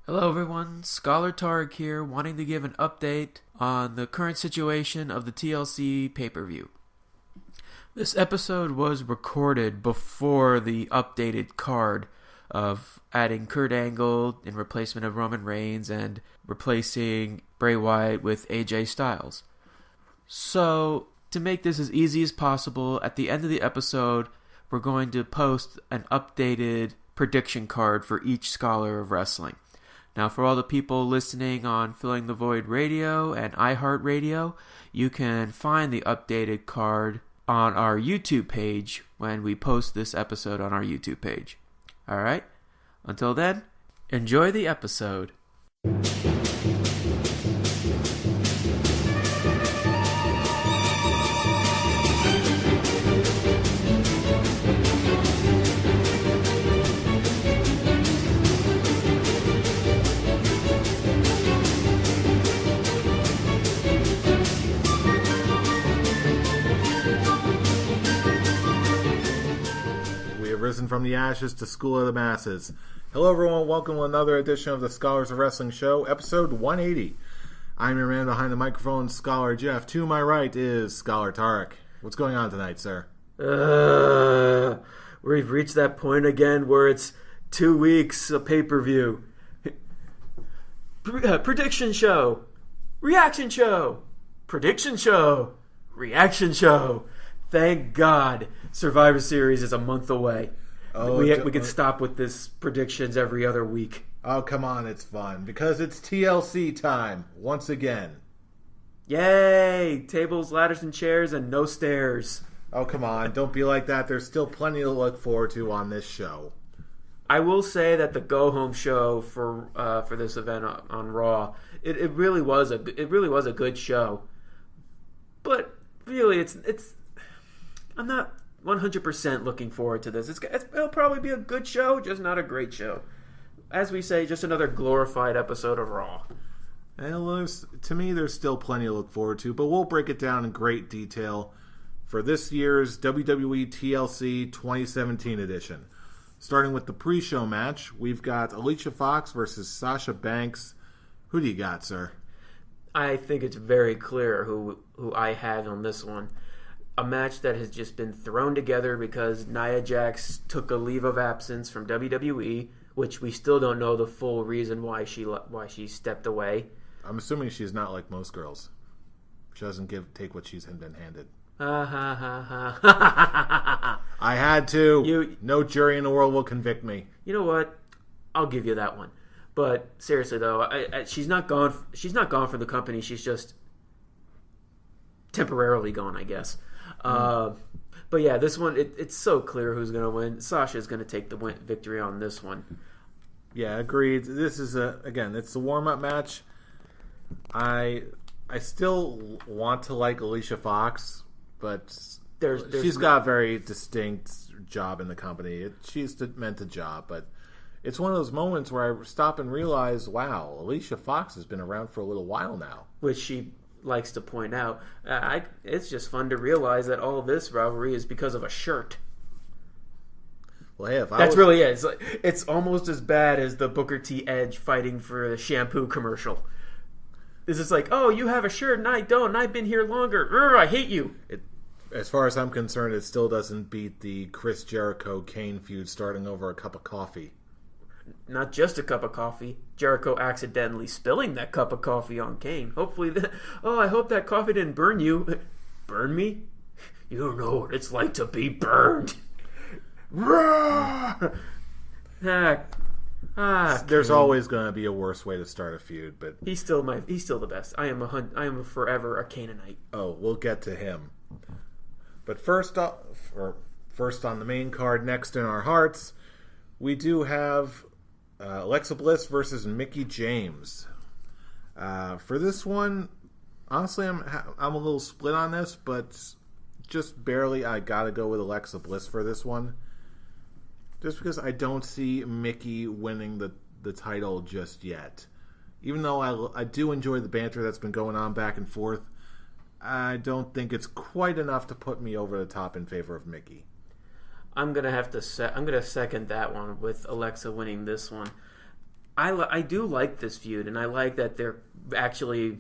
Hello everyone, Scholar Tarek here, wanting to give an update on the current situation of the TLC pay-per-view. This episode was recorded before the updated card of adding Kurt Angle in replacement of Roman Reigns and replacing Bray Wyatt with AJ Styles. So, to make this as easy as possible, at the end of the episode, we're going to post an updated prediction card for each Scholar of Wrestling. Now, for all the people listening on Filling the Void Radio and iHeartRadio, you can find the updated card on our YouTube page when we post this episode on our YouTube page. Alright? Until then, enjoy the episode. Risen from the ashes to school of the masses. Hello everyone, welcome to another edition of the Scholars of Wrestling Show, episode 180. I'm your man behind the microphone, Scholar Jeff. To my right is Scholar Tarek. What's going on tonight, sir? We've reached that point again where it's 2 weeks of pay-per-view. Prediction show. Reaction show. Prediction show. Reaction show. Thank God Survivor Series is a month away. We can stop with this predictions every other week. Oh, come on, it's fun. Because it's TLC time, once again. Yay! Tables, ladders, and chairs, and no stairs. Oh, come on, don't be like that. There's still plenty to look forward to on this show. I will say that the go-home show for this event on Raw, it really was a good show. But really, it's I'm not 100% looking forward to this. It'll probably be a good show, just not a great show. As we say, just another glorified episode of Raw. And to me, there's still plenty to look forward to, but we'll break it down in great detail for this year's WWE TLC 2017 edition. Starting with the pre-show match, we've got Alicia Fox versus Sasha Banks. Who do you got, sir? I think it's very clear who I have on this one. A match that has just been thrown together because Nia Jax took a leave of absence from WWE, which we still don't know the full reason why she stepped away. I'm assuming she's not like most girls. She doesn't take what she's been handed. I had to. No jury in the world will convict me. You know what? I'll give you that one. But seriously though, she's not gone. She's not gone from the company. She's just temporarily gone, I guess. But yeah, this one, it's so clear who's going to win. Sasha's going to take the victory on this one. Yeah, agreed. This is it's the warm-up match. I still want to like Alicia Fox, but she's got a very distinct job in the company. She's meant a job, but it's one of those moments where I stop and realize, wow, Alicia Fox has been around for a little while now. Which she likes to point out. It's just fun to realize that all of this rivalry is because of a shirt. Well, hey, that's really it. It's almost as bad as the Booker T Edge fighting for the shampoo commercial. It's just like, oh, you have a shirt and I don't, and I've been here longer. I hate you. As far as I'm concerned, it still doesn't beat the Chris Jericho-Kane feud starting over a cup of coffee. Not just a cup of coffee. Jericho accidentally spilling that cup of coffee on Kane. Hopefully, I hope that coffee didn't burn you. Burn me? You don't know what it's like to be burned. There's always going to be a worse way to start a feud, but he's still the best. I am forever a Canaanite. Oh, we'll get to him. But first on the main card, next in our hearts, we do have Alexa Bliss versus Mickie James. For this one, honestly, I'm a little split on this, but just barely. I gotta go with Alexa Bliss for this one, just because I don't see Mickie winning the title just yet. Even though I do enjoy the banter that's been going on back and forth, I don't think it's quite enough to put me over the top in favor of Mickie. I'm gonna second that one with Alexa winning this one. I do like this feud, and I like that they're actually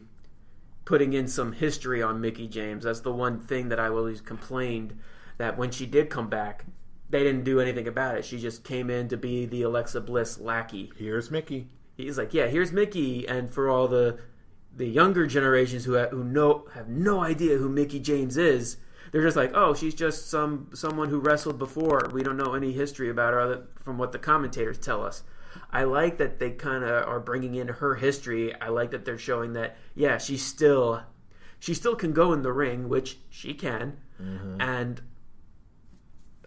putting in some history on Mickie James. That's the one thing that I always complained, that when she did come back, they didn't do anything about it. She just came in to be the Alexa Bliss lackey. Here's Mickie. He's like, yeah, here's Mickie, and for all the younger generations who have no idea who Mickie James is, they're just like, oh, she's just someone who wrestled before. We don't know any history about her other from what the commentators tell us. I like that they kind of are bringing in her history. I like that they're showing that, yeah, she still can go in the ring, which she can, and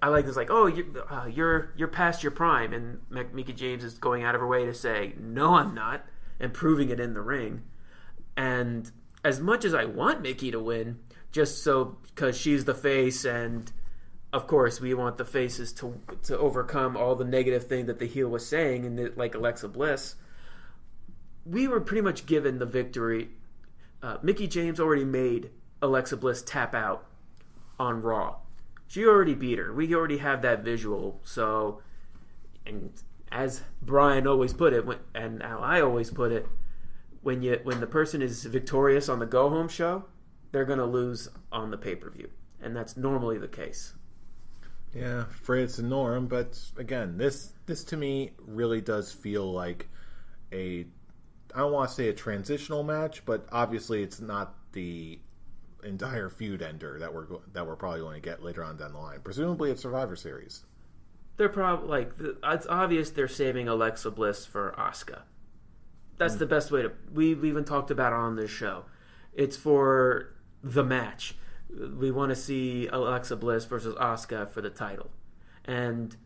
I like this, like, oh, you're past your prime, and Mickie James is going out of her way to say, no, I'm not, and proving it in the ring. And as much as I want Mickie to win, just so because she's the face, and of course we want the faces to overcome all the negative thing that the heel was saying, and like Alexa Bliss, we were pretty much given the victory. Mickie James already made Alexa Bliss tap out on Raw. She already beat her. We already have that visual. So, and as Brian always put it, and how I always put it, when the person is victorious on the go-home show, they're going to lose on the pay-per-view. And that's normally the case. Yeah, afraid it's the norm, but again, this to me really does feel like I don't want to say a transitional match, but obviously it's not the entire feud ender that we're probably going to get later on down the line. Presumably it's Survivor Series. They're probably it's obvious they're saving Alexa Bliss for Asuka. That's the best way to. We've even talked about it on this show. It's for the match. We want to see Alexa Bliss versus Asuka for the title, and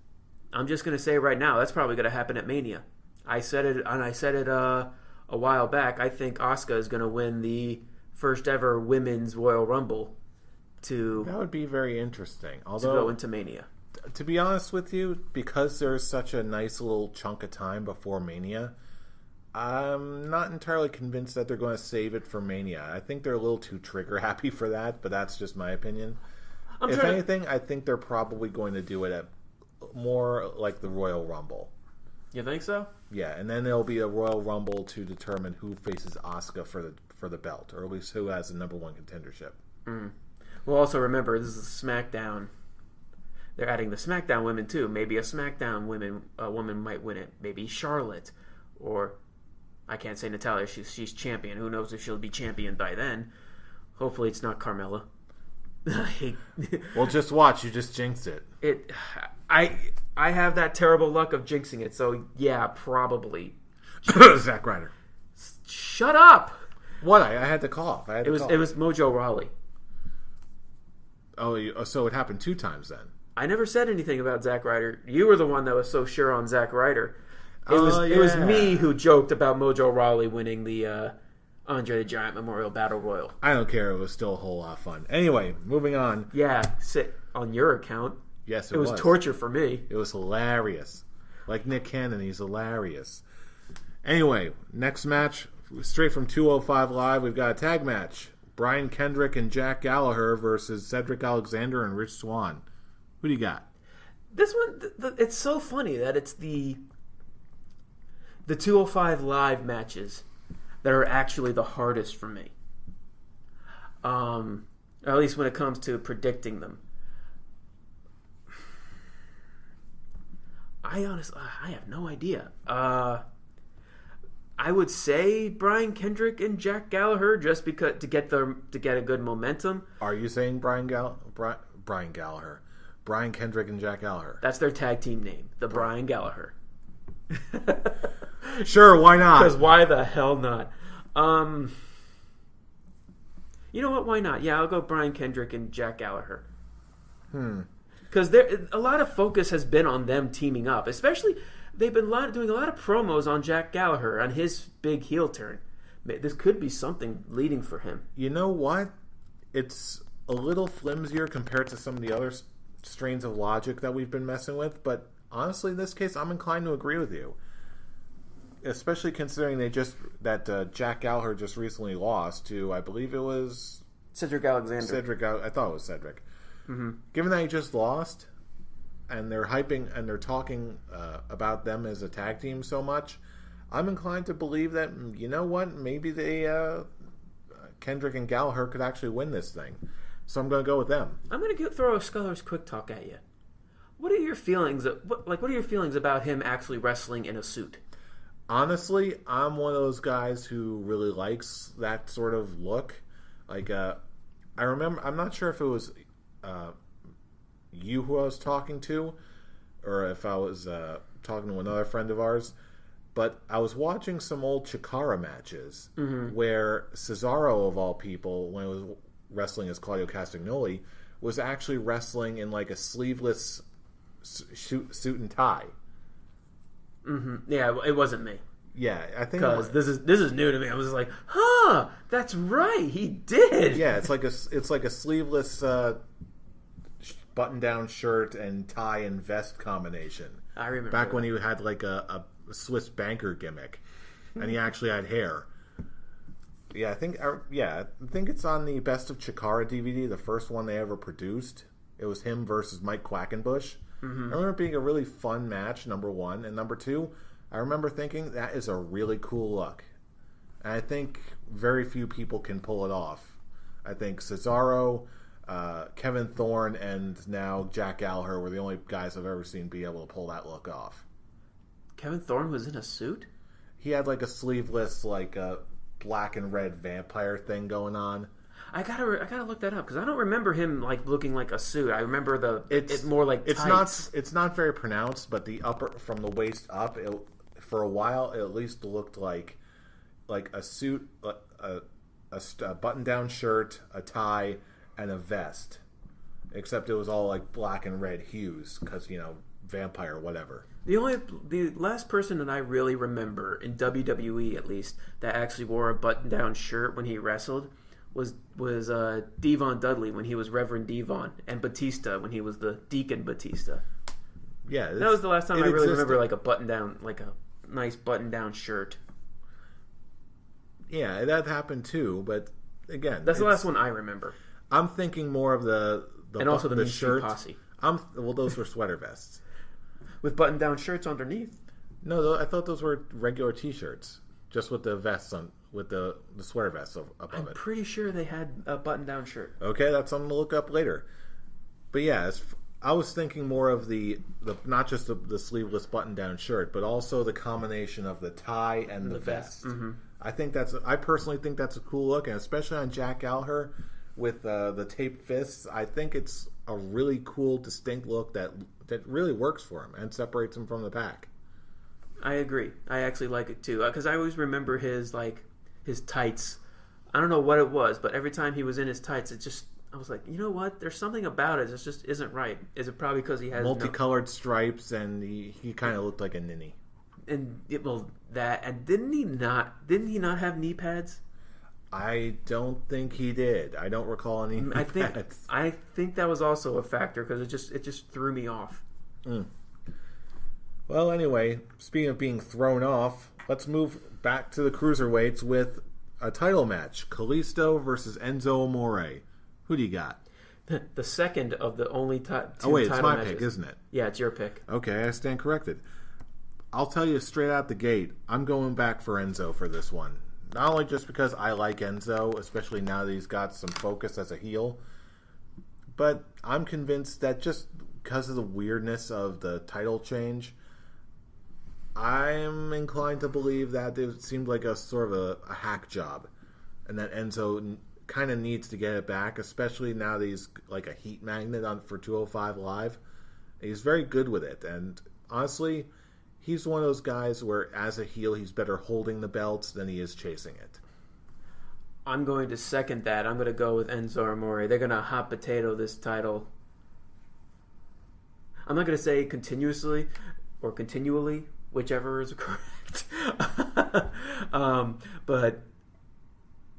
I'm just going to say right now that's probably going to happen at Mania. I said it a while back. I think Asuka is going to win the first ever women's Royal Rumble that would be very interesting. Although, to go into Mania. To be honest with you, because there's such a nice little chunk of time before Mania, I'm not entirely convinced that they're going to save it for Mania. I think they're a little too trigger happy for that, but that's just my opinion. If anything, I think they're probably going to do it at more like the Royal Rumble. You think so? Yeah, and then there'll be a Royal Rumble to determine who faces Asuka for the belt, or at least who has the number one contendership. Well, also remember, this is SmackDown. They're adding the SmackDown women too. Maybe a SmackDown woman might win it. Maybe Charlotte, or I can't say Natalya. She's champion. Who knows if she'll be champion by then? Hopefully, it's not Carmella. Well, just watch. You just jinxed it. I have that terrible luck of jinxing it. So yeah, probably. Zack Ryder. Shut up. What? I had to cough. It was Mojo Rawley. Oh, so it happened 2 times then. I never said anything about Zack Ryder. You were the one that was so sure on Zack Ryder. It was me who joked about Mojo Rawley winning the Andre the Giant Memorial Battle Royal. I don't care. It was still a whole lot of fun. Anyway, moving on. Yeah, sit on your account. Yes, it was torture for me. It was hilarious. Like Nick Cannon, he's hilarious. Anyway, next match, straight from 205 Live, we've got a tag match. Brian Kendrick and Jack Gallagher versus Cedric Alexander and Rich Swann. Who do you got? This one, it's so funny that it's the 205 Live matches that are actually the hardest for me. Or at least when it comes to predicting them. I have no idea. I would say Brian Kendrick and Jack Gallagher just because to get a good momentum. Are you saying Brian Gallagher? Brian Kendrick and Jack Gallagher. That's their tag team name, the Brian Gallagher. Sure, why not? Because why the hell not? You know what? Why not? Yeah, I'll go Brian Kendrick and Jack Gallagher. Because a lot of focus has been on them teaming up. Especially, they've been doing a lot of promos on Jack Gallagher on his big heel turn. This could be something leading for him. You know what? It's a little flimsier compared to some of the other strains of logic that we've been messing with, but honestly, in this case, I'm inclined to agree with you. Especially considering that Jack Gallagher just recently lost to, I believe it was Cedric Alexander. I thought it was Cedric. Mm-hmm. Given that he just lost, and they're hyping and they're talking about them as a tag team so much, I'm inclined to believe that, you know what, maybe Kendrick and Gallagher could actually win this thing. So I'm going to go with them. I'm going to throw a Scholars quick talk at you. What are your feelings? What are your feelings about him actually wrestling in a suit? Honestly, I'm one of those guys who really likes that sort of look. Like, I remember, I'm not sure if it was you who I was talking to, or if I was talking to another friend of ours, but I was watching some old Chikara matches where Cesaro, of all people, when he was wrestling as Claudio Castagnoli, was actually wrestling in like a sleeveless suit and tie. Yeah, it wasn't me. Yeah, I think because this is new to me. I was just like, huh, that's right, he did. Yeah, it's like a sleeveless button-down shirt and tie and vest combination. I remember back when he had like a Swiss banker gimmick, and he actually had hair. Yeah, I think it's on the Best of Chikara DVD, the first one they ever produced. It was him versus Mike Quackenbush. I remember it being a really fun match, number one. And number two, I remember thinking that is a really cool look. And I think very few people can pull it off. I think Cesaro, Kevin Thorne, and now Jack Gallagher were the only guys I've ever seen be able to pull that look off. Kevin Thorne was in a suit? He had like a sleeveless, like a black and red vampire thing going on. I gotta look that up because I don't remember him like looking like a suit. I remember it's more like tights. It's not very pronounced, but the upper from the waist up, for a while it at least looked like a suit, a button-down shirt, a tie, and a vest. Except it was all like black and red hues because vampire whatever. The last person that I really remember in WWE at least that actually wore a button-down shirt when he wrestled was Devon Dudley when he was Reverend Devon, and Batista when he was the Deacon Batista. Yeah, that was the last time I really remember like a button-down, like a nice button-down shirt. Yeah, that happened too, but again, that's the last one I remember. I'm thinking more of the and also the shirt posse. Those were sweater vests with button-down shirts underneath. No, I thought those were regular T-shirts, just with the vests on, with the sweater vests above it. I'm pretty sure they had a button-down shirt. Okay, that's something to look up later. But yeah, I was thinking more of the not just the sleeveless button-down shirt, but also the combination of the tie and the vest. I personally think that's a cool look, and especially on Jack Gallagher with the taped fists. I think it's a really cool, distinct look that really works for him and separates him from the pack. I agree. I actually like it too because I always remember his tights. I don't know what it was, but every time he was in his tights, I was like, you know what? There's something about it that just isn't right. Is it probably because he has multicolored stripes and he kind of looked like a ninny? And didn't he not have knee pads? I don't think he did. I don't recall any knee pads. I think that was also a factor because it just threw me off. Well, anyway, speaking of being thrown off, let's move back to the cruiserweights with a title match: Kalisto versus Enzo Amore. Who do you got? The second of the only two it's my matches. Pick, isn't it? Yeah, it's your pick. Okay, I stand corrected. I'll tell you straight out the gate, I'm going back for Enzo for this one. Not only just because I like Enzo, especially now that he's got some focus as a heel, but I'm convinced that just because of the weirdness of the title change, I'm inclined to believe that it seemed like a sort of a hack job, and that Enzo kind of needs to get it back, especially now that he's like a heat magnet for 205 Live. He's very good with it, and honestly, he's one of those guys where as a heel he's better holding the belts than he is chasing it. I'm going to second that. I'm going to go with Enzo Amore. They're going to hot potato this title. I'm not going to say continuously or continually, whichever is correct. But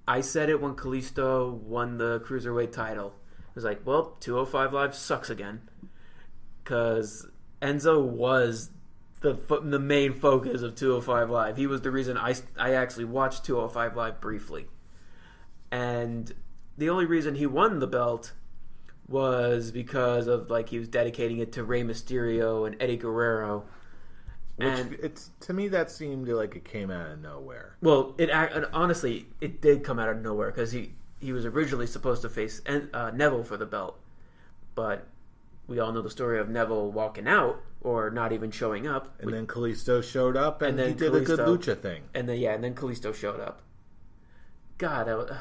I said it when Kalisto won the Cruiserweight title. It was like, well, 205 Live sucks again. Because Enzo was the main focus of 205 Live. He was the reason I actually watched 205 Live briefly. And the only reason he won the belt was because of he was dedicating it to Rey Mysterio and Eddie Guerrero. It's to me that seemed like it came out of nowhere. Well, honestly, it did come out of nowhere because he was originally supposed to face Neville for the belt, but we all know the story of Neville walking out or not even showing up. And then Kalisto showed up, and he did a good lucha thing. And then Kalisto showed up. God,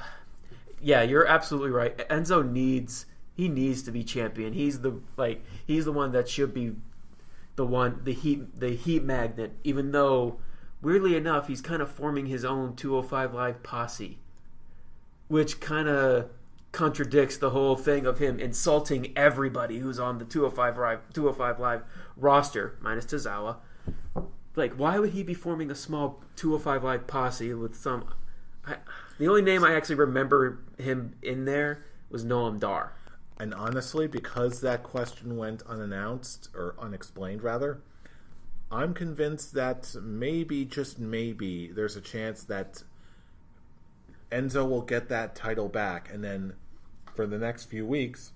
yeah, you're absolutely right. Enzo needs to be champion. He's the one that should be the heat magnet. Even though, weirdly enough, he's kind of forming his own 205 Live posse, which kind of contradicts the whole thing of him insulting everybody who's on the 205 Live roster, minus Tozawa. Like, why would he be forming a small 205 Live posse with some... the only name I actually remember him in there was Noam Dar. And honestly, because that question went unannounced, or unexplained rather, I'm convinced that maybe, just maybe, there's a chance that Enzo will get that title back, and then for the next few weeks,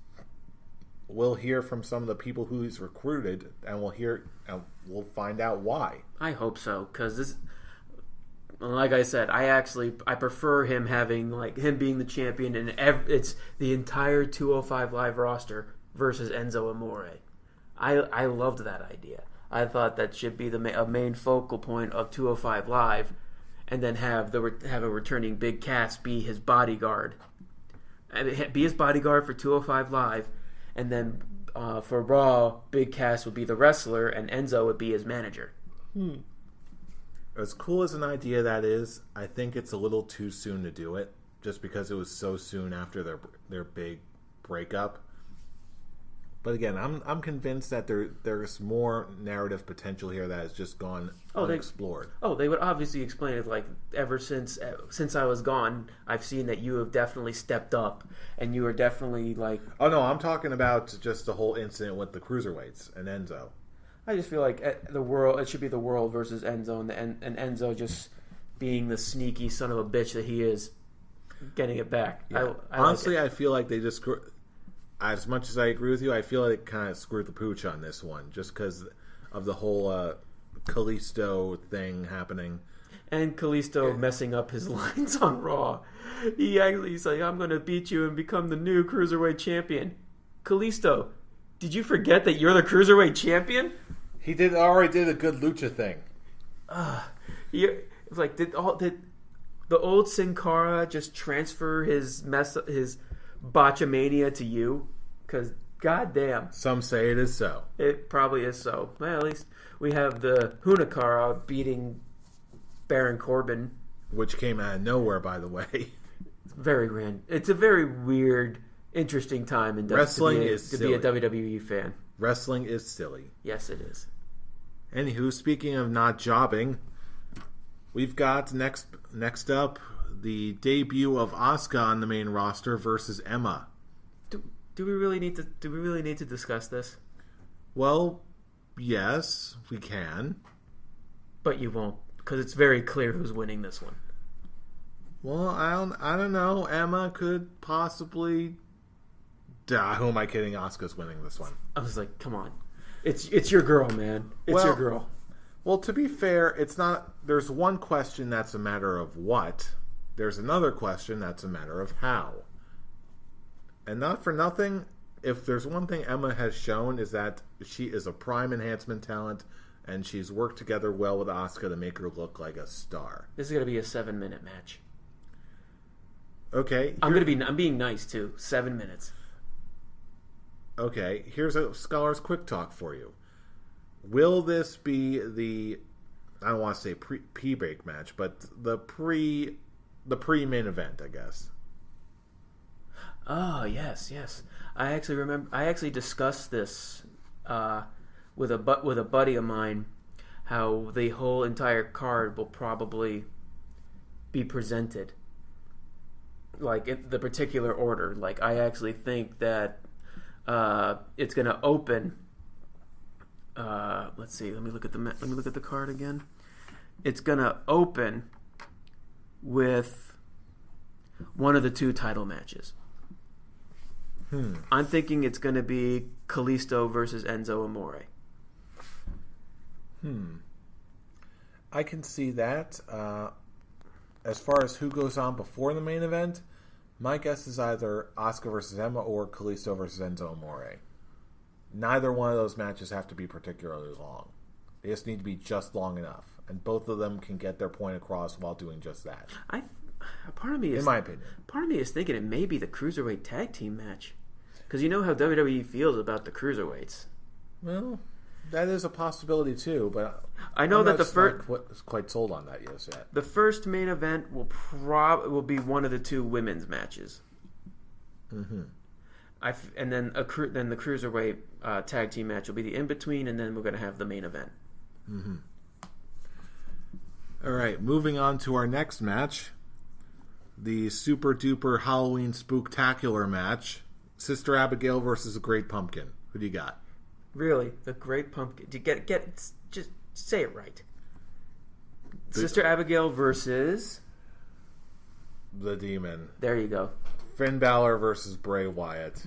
we'll hear from some of the people who he's recruited, and we'll find out why. I hope so, because this, like I said, I prefer him being the champion, and it's the entire 205 Live roster versus Enzo Amore. I loved that idea. I thought that should be a main focal point of 205 Live, and then have a returning Big Cass be his bodyguard. Be his bodyguard for 205 Live, and then for Raw, Big Cass would be the wrestler, and Enzo would be his manager. As cool as an idea that is, I think it's a little too soon to do it, just because it was so soon after their big breakup. But again, I'm convinced that there's more narrative potential here that has just gone unexplored. They would obviously explain it, like, ever since I was gone, I've seen that you have definitely stepped up, and you are definitely like... Oh no, I'm talking about just the whole incident with the cruiserweights and Enzo. I just feel like it should be the world versus Enzo, and Enzo just being the sneaky son of a bitch that he is, getting it back. Yeah. Honestly, I feel like they just... As much as I agree with you, I feel like it kind of screwed the pooch on this one, just because of the whole Kalisto thing happening. And Kalisto messing up his lines on Raw. He's like, I'm going to beat you and become the new Cruiserweight Champion. Kalisto, did you forget that you're the Cruiserweight Champion? He already did a good lucha thing. It's like, did the old Sin Cara just transfer his botchamania to you? Because goddamn, some say it is so. It probably is so. Well, at least we have the Hunakara beating Baron Corbin, which came out of nowhere, by the way. It's very random. It's a very weird, interesting time in wrestling to be a WWE fan. Wrestling is silly. Yes, it is. Anywho, speaking of not jobbing, we've got next up the debut of Asuka on the main roster versus Emma. Do we really need to discuss this? Well, yes, we can. But you won't, because it's very clear who's winning this one. Well, I don't know. Emma could possibly. Who am I kidding? Asuka's winning this one. I was like, come on, it's your girl, man. It's your girl. Well, to be fair, it's not. There's one question that's a matter of what. There's another question that's a matter of how. And not for nothing, if there's one thing Emma has shown is that she is a prime enhancement talent, and she's worked together well with Asuka to make her look like a star. This is going to be a 7-minute match. Okay. I'm being nice too. 7 minutes. Okay, here's a Scholars Quick Talk for you. Will this be I don't want to say pre-break match, but the pre-main event, I guess. Oh, yes. I actually discussed this with a buddy of mine, how the whole entire card will probably be presented, like in the particular order. Like, I actually think that it's going to open. Let's see. Let me look at the card again. It's going to open with one of the two title matches. I'm thinking it's going to be Kalisto versus Enzo Amore. I can see that. As far as who goes on before the main event, my guess is either Asuka versus Emma or Kalisto versus Enzo Amore. Neither one of those matches have to be particularly long. They just need to be just long enough. And both of them can get their point across while doing just that. Part of me is, in my opinion. Part of me is thinking it may be the Cruiserweight Tag Team match. Because you know how WWE feels about the Cruiserweights. Well, that is a possibility too, but I know that the first quite sold on that yet. The first main event will be one of the two women's matches. Mm-hmm. And then then the Cruiserweight Tag Team match will be the in between, and then we're going to have the main event. Mm-hmm. All right, moving on to our next match, the Super Duper Halloween Spooktacular match. Sister Abigail versus the Great Pumpkin. Who do you got? Really? The Great Pumpkin. Just say it right. Sister Abigail versus the Demon. There you go. Finn Balor versus Bray Wyatt.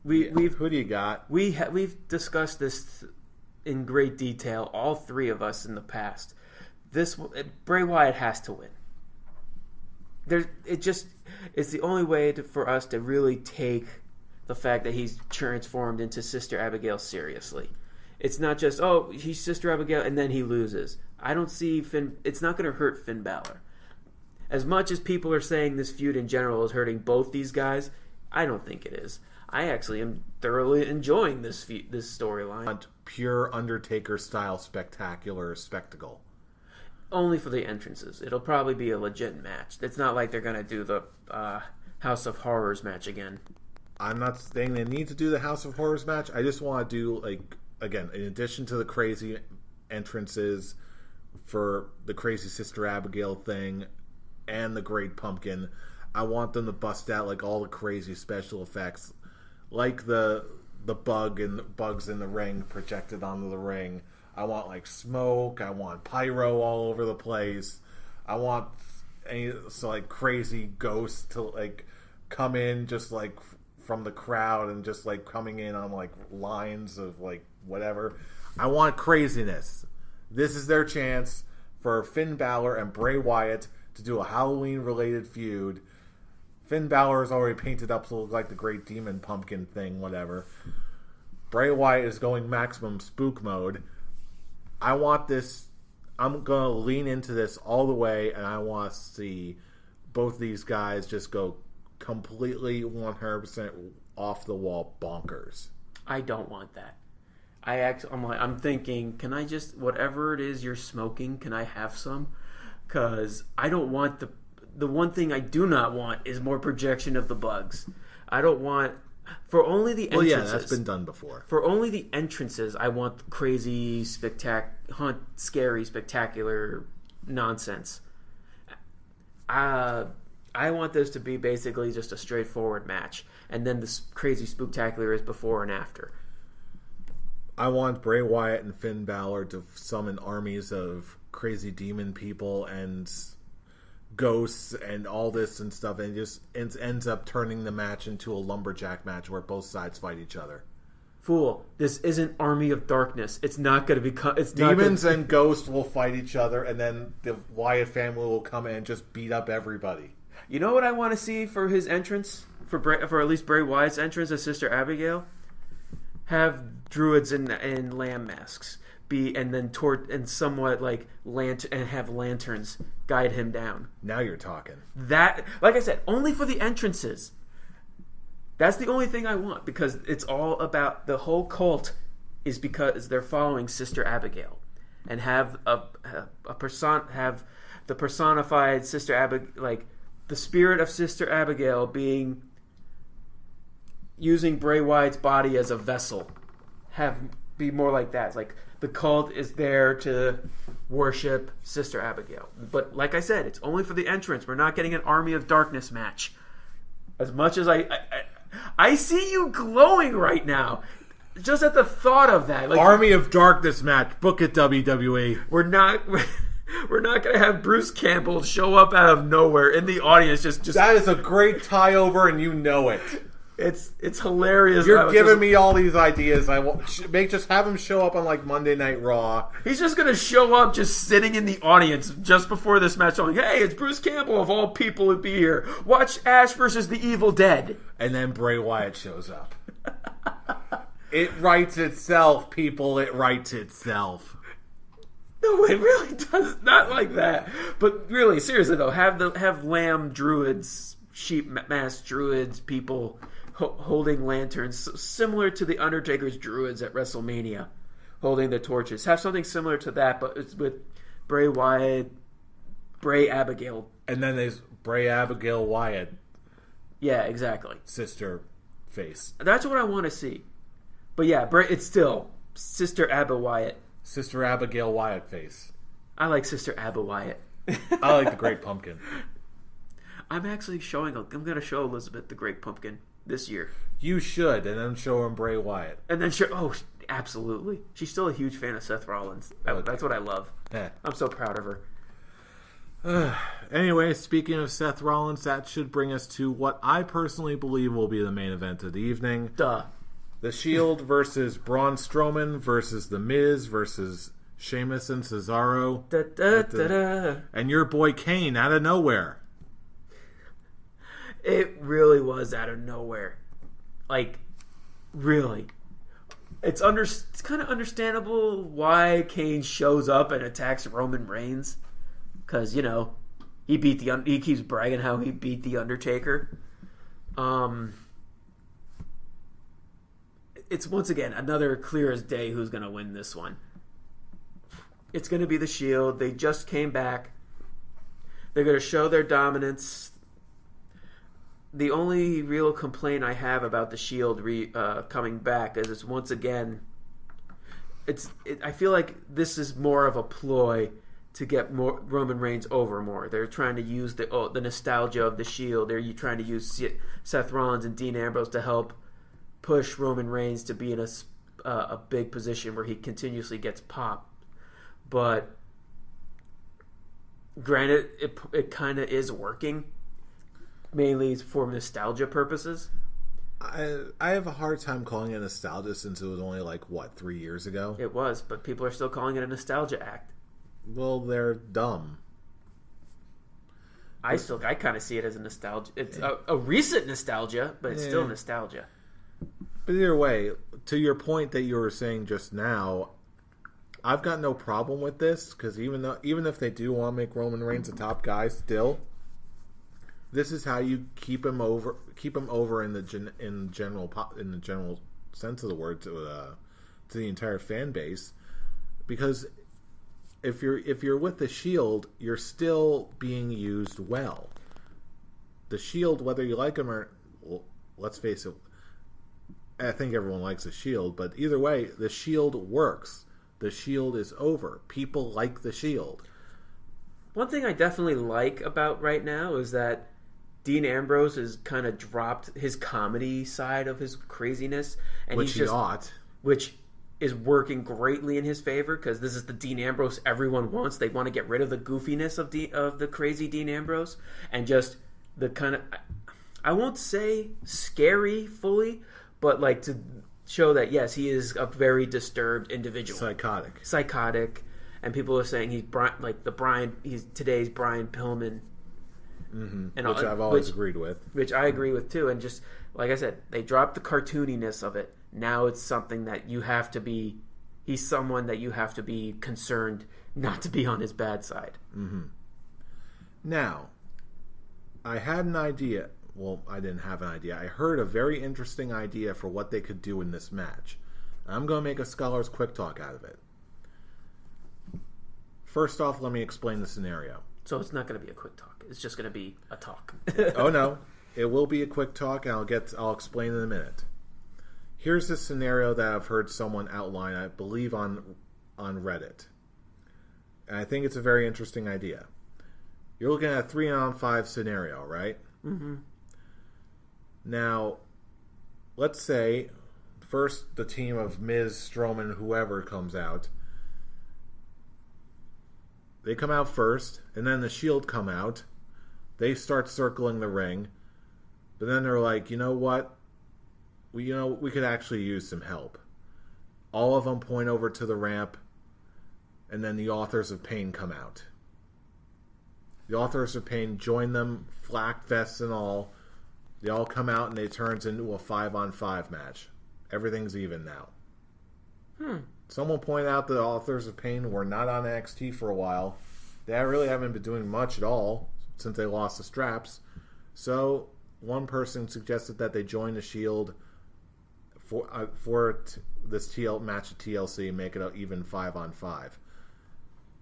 Who do you got? We've discussed this in great detail, all three of us in the past. Bray Wyatt has to win. It's the only way for us to really take the fact that he's transformed into Sister Abigail seriously. It's not just, he's Sister Abigail and then he loses. I don't see Finn. It's not going to hurt Finn Balor. As much as people are saying this feud in general is hurting both these guys, I don't think it is. I actually am thoroughly enjoying this storyline. Pure Undertaker-style spectacular spectacle. Only for the entrances. It'll probably be a legit match. It's not like they're going to do the House of Horrors match again. I'm not saying they need to do the House of Horrors match. I just want to do, again, in addition to the crazy entrances for the crazy Sister Abigail thing and the Great Pumpkin, I want them to bust out all the crazy special effects, like the bugs in the ring projected onto the ring. I want smoke. I want pyro all over the place. I want crazy ghosts to come in just from the crowd and just coming in on lines of whatever. I want craziness. This is their chance for Finn Balor and Bray Wyatt to do a Halloween related feud. Finn Balor is already painted up to look like the Great Demon Pumpkin thing, whatever. Bray Wyatt is going maximum spook mode. I want this. I'm going to lean into this all the way, and I want to see both these guys just go completely 100% off the wall bonkers. I don't want that. I'm thinking, can I just, whatever it is you're smoking, can I have some? Because I don't want the one thing I do not want is more projection of the bugs. I don't want, for only the entrances. Well, yeah, that's been done before. For only the entrances, I want crazy, scary, spectacular nonsense. I want this to be basically just a straightforward match, and then this crazy spooktacular is before and after. I want Bray Wyatt and Finn Balor to summon armies of crazy demon people and ghosts and all this and stuff, and it ends up turning the match into a lumberjack match where both sides fight each other. Fool, this isn't Army of Darkness. It's not going to become... Demons and ghosts will fight each other, and then the Wyatt family will come in and just beat up everybody. You know what I want to see for his entrance? For at least Bray Wyatt's entrance as Sister Abigail? Have druids in lamb masks and somewhat and have lanterns guide him down. Now you're talking. That, like I said, only for the entrances. That's the only thing I want, because it's all about the whole cult is because they're following Sister Abigail, and have have the personified Sister Abigail, the spirit of Sister Abigail being using Bray Wyatt's body as a vessel. Be more like that. It's the cult is there to worship Sister Abigail. But like I said, it's only for the entrance. We're not getting an Army of Darkness match. As much as I see you glowing right now, just at the thought of that. Army of Darkness match. Book it, WWE. We're not going to have Bruce Campbell show up out of nowhere in the audience. Just that is a great tie over, and you know it. It's hilarious. You're giving me all these ideas. I want just have him show up on like Monday Night Raw. He's just gonna show up, just sitting in the audience just before this match, going, "Hey, it's Bruce Campbell of all people to be here. Watch Ash versus the Evil Dead." And then Bray Wyatt shows up. It writes itself, people. It writes itself. No, it really does not like that. But really, seriously though, have lamb druids, sheep mask druids, people holding lanterns, similar to the Undertaker's druids at WrestleMania, holding the torches. Have something similar to that, but it's with Bray Wyatt, Bray Abigail, and then there's Bray Abigail Wyatt. Yeah, exactly. Sister face. That's what I want to see. But yeah, it's still Sister Abba Wyatt. Sister Abigail Wyatt face. I like Sister Abba Wyatt. I like the Great Pumpkin. I'm actually I'm going to show Elizabeth the Great Pumpkin this year. You should, and then show him Bray Wyatt. And then absolutely. She's still a huge fan of Seth Rollins. Okay. That's what I love. Yeah. I'm so proud of her. Anyway, speaking of Seth Rollins, that should bring us to what I personally believe will be the main event of the evening. Duh. The Shield versus Braun Strowman versus The Miz versus Sheamus and Cesaro. And your boy Kane out of nowhere. It really was out of nowhere. Like, really. It's kind of understandable why Kane shows up and attacks Roman Reigns. Because, he keeps bragging how he beat The Undertaker. It's once again another clear as day who's going to win this one. It's going to be the Shield. They just came back. They're going to show their dominance. The only real complaint I have about the Shield coming back is it's once again. I feel like this is more of a ploy to get more Roman Reigns over more. They're trying to use the nostalgia of the Shield. They're trying to use Seth Rollins and Dean Ambrose to help push Roman Reigns to be in a big position where he continuously gets popped. But granted, it kind of is working, mainly for nostalgia purposes. I have a hard time calling it nostalgia since it was only 3 years ago. It was, but people are still calling it a nostalgia act. Well, they're dumb. I kind of see it as a nostalgia. It's a recent nostalgia, but it's still nostalgia. But either way, to your point that you were saying just now, I've got no problem with this because even if they do want to make Roman Reigns a top guy, still, this is how you keep him over in the general sense of the word to the entire fan base, because if you're with the Shield, you're still being used well. The Shield, whether you like them or, well, let's face it, I think everyone likes the Shield, but either way, the Shield works. The Shield is over. People like the Shield. One thing I definitely like about right now is that Dean Ambrose has kind of dropped his comedy side of his craziness, and which he ought. Which is working greatly in his favor because this is the Dean Ambrose everyone wants. They want to get rid of the goofiness of the crazy Dean Ambrose and just the kind of, I won't say scary fully, but to show that yes, he is a very disturbed individual, psychotic, and people are saying he's he's today's Brian Pillman, and which I've always agreed with, which I agree with too. And just like I said, they dropped the cartooniness of it. Now it's something that you have to be. He's someone that you have to be concerned not to be on his bad side. Mm-hmm. Now, I had an idea. Well, I didn't have an idea. I heard a very interesting idea for what they could do in this match. I'm going to make a Scholars Quick Talk out of it. First off, let me explain the scenario. So it's not going to be a quick talk. It's just going to be a talk. Oh, no. It will be a quick talk, and I'll explain in a minute. Here's the scenario that I've heard someone outline, I believe, on Reddit. And I think it's a very interesting idea. You're looking at a 3-on-5 scenario, right? Mm-hmm. Now, let's say first the team of Miz, Strowman, whoever comes out. They come out first, and then the Shield come out. They start circling the ring. But then they're like, you know what? we could actually use some help. All of them point over to the ramp, and then the Authors of Pain come out. The Authors of Pain join them, flak vests and all. They all come out, and it turns into a 5-on-5 match. Everything's even now. Someone pointed out that the Authors of Pain were not on NXT for a while. They really haven't been doing much at all since they lost the straps. So one person suggested that they join the Shield for this match at TLC and make it an even 5-on-5.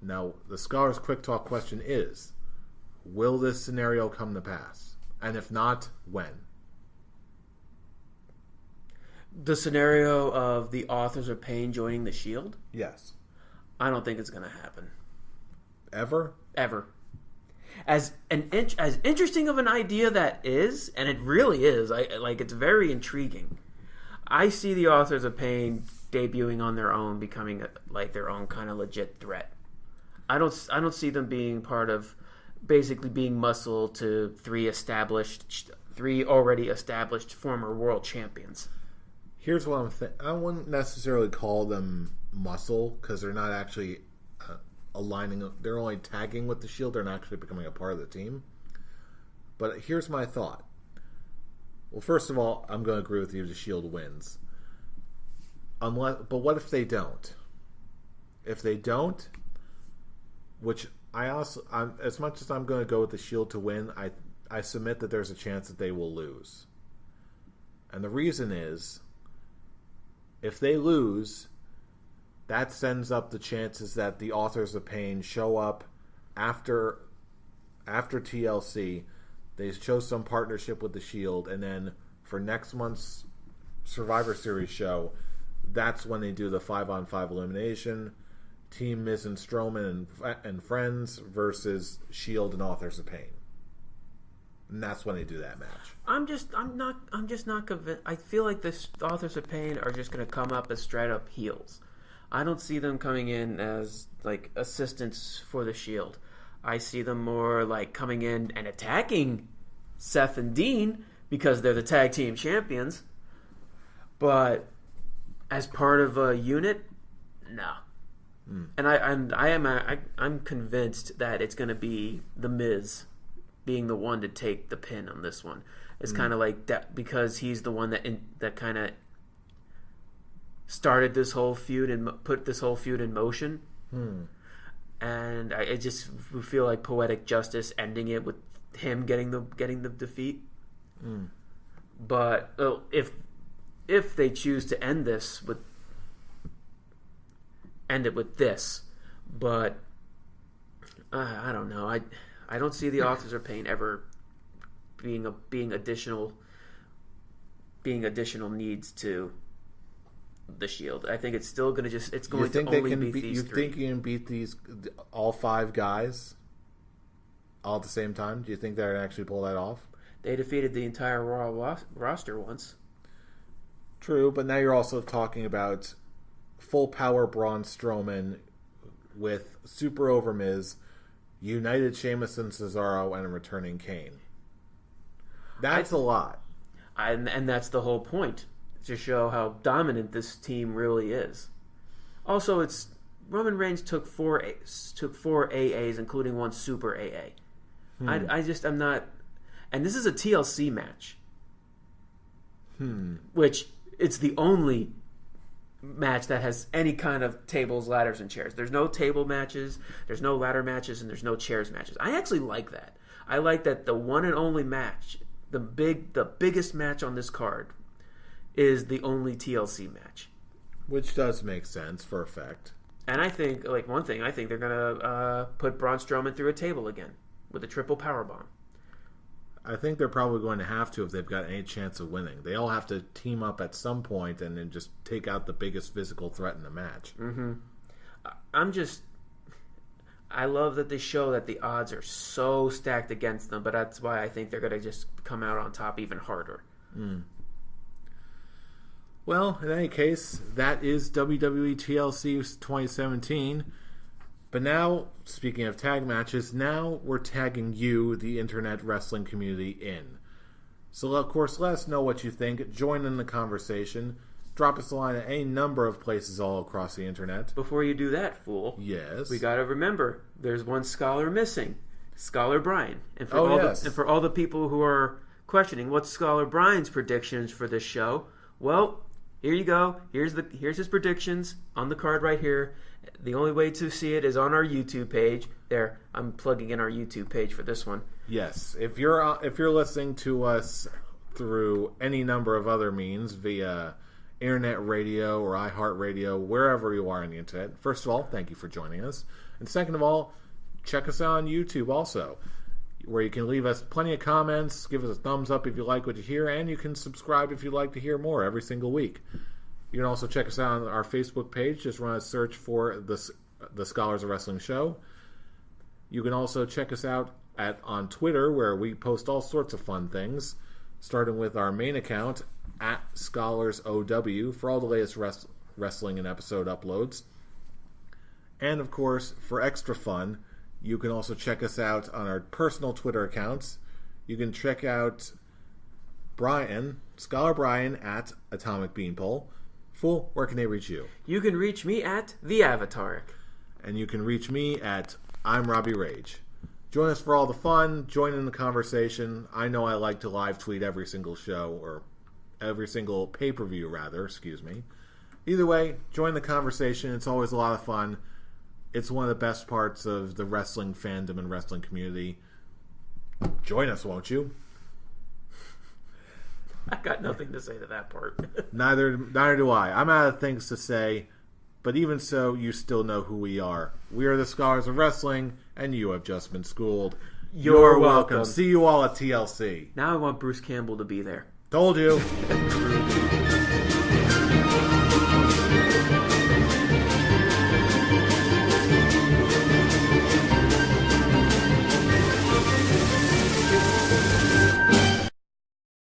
Now, the Scholars Quick Talk question is, will this scenario come to pass? And if not, when? The scenario of the Authors of Pain joining the Shield? Yes. I don't think it's going to happen. Ever? Ever. As interesting of an idea that is, and it really is, it's very intriguing. I see the Authors of Pain debuting on their own, becoming their own kind of legit threat. I don't see them being part of basically being muscle to three already established former world champions. Here's what I'm thinking. I wouldn't necessarily call them muscle because they're not actually aligning. They're only tagging with the Shield. They're not actually becoming a part of the team. But here's my thought. Well, first of all, I'm going to agree with you. The Shield wins. But what if they don't? If they don't, which as much as I'm going to go with the Shield to win, I submit that there's a chance that they will lose. And the reason is, if they lose, that sends up the chances that the Authors of Pain show up after TLC. They show some partnership with the Shield, and then for next month's Survivor Series show, that's when they do the 5-on-5 elimination. Team Miz and Strowman and Friends versus Shield and Authors of Pain. And that's when they do that match. I'm just not convinced. I feel like the Authors of Pain are just going to come up as straight up heels. I don't see them coming in as assistants for the Shield. I see them more coming in and attacking Seth and Dean because they're the tag team champions. But as part of a unit, no. And I'm convinced that it's going to be the Miz being the one to take the pin on this one. It's kind of like that because he's the one that kind of started this whole feud and put this whole feud in motion. And I just feel like poetic justice ending it with him getting the defeat. But if they choose to end it with this, but I don't know. I don't see the Authors of Pain ever being additional needs to the Shield. I think it's still going to only beat these three. You think you can beat all 5 guys all at the same time? Do you think they're going to actually pull that off? They defeated the entire Raw roster once. True, but now you're also talking about full power Braun Strowman with super over Miz, united Sheamus and Cesaro, and a returning Kane. That's a lot. And that's the whole point, to show how dominant this team really is. Also, Roman Reigns took four AAs, including one super AA. I'm not... And this is a TLC match. Which, it's the only match that has any kind of tables, ladders, and chairs. There's no table matches, there's no ladder matches, and there's no chairs matches. I actually like that. I like that the one and only match, the biggest match on this card, is the only TLC match. Which does make sense for effect. And I think, one thing, I think they're going to put Braun Strowman through a table again with a triple powerbomb. I think they're probably going to have to if they've got any chance of winning. They all have to team up at some point and then just take out the biggest physical threat in the match. I love that they show that the odds are so stacked against them, but that's why I think they're going to just come out on top even harder. Well, in any case, that is WWE TLC 2017. But now, speaking of tag matches, now we're tagging you, the internet wrestling community, in. So, of course, let us know what you think. Join in the conversation. Drop us a line at any number of places all across the internet. Before you do that, fool. Yes. We got to remember, there's one scholar missing. Scholar Brian. And for for all the people who are questioning, what's Scholar Brian's predictions for this show? Well, here you go. Here's his predictions on the card right here. The only way to see it is on our YouTube page. There, I'm plugging in our YouTube page for this one. Yes, if you're listening to us through any number of other means via internet radio or iHeartRadio, wherever you are on the internet, first of all, thank you for joining us, and second of all, check us out on YouTube also, where you can leave us plenty of comments, give us a thumbs up if you like what you hear, and you can subscribe if you'd like to hear more every single week. You can also check us out on our Facebook page. Just run a search for the Scholars of Wrestling Show. You can also check us out on Twitter, where we post all sorts of fun things, starting with our main account, at ScholarsOW, for all the latest wrestling and episode uploads. And, of course, for extra fun, you can also check us out on our personal Twitter accounts. You can check out Scholar Brian, at Atomic Beanpole. Fool, where can they reach you? You can reach me at The Avataric. And you can reach me at I'm Robbie Rage. Join us for all the fun. Join in the conversation. I know I like to live tweet every single show, or every single pay-per-view, rather. Excuse me. Either way, join the conversation. It's always a lot of fun. It's one of the best parts of the wrestling fandom and wrestling community. Join us, won't you? I got nothing to say to that part. Neither do I. I'm out of things to say, but even so, you still know who we are. We are the Scholars of Wrestling, and you have just been schooled. You're welcome. See you all at TLC. Now I want Bruce Campbell to be there. Told you.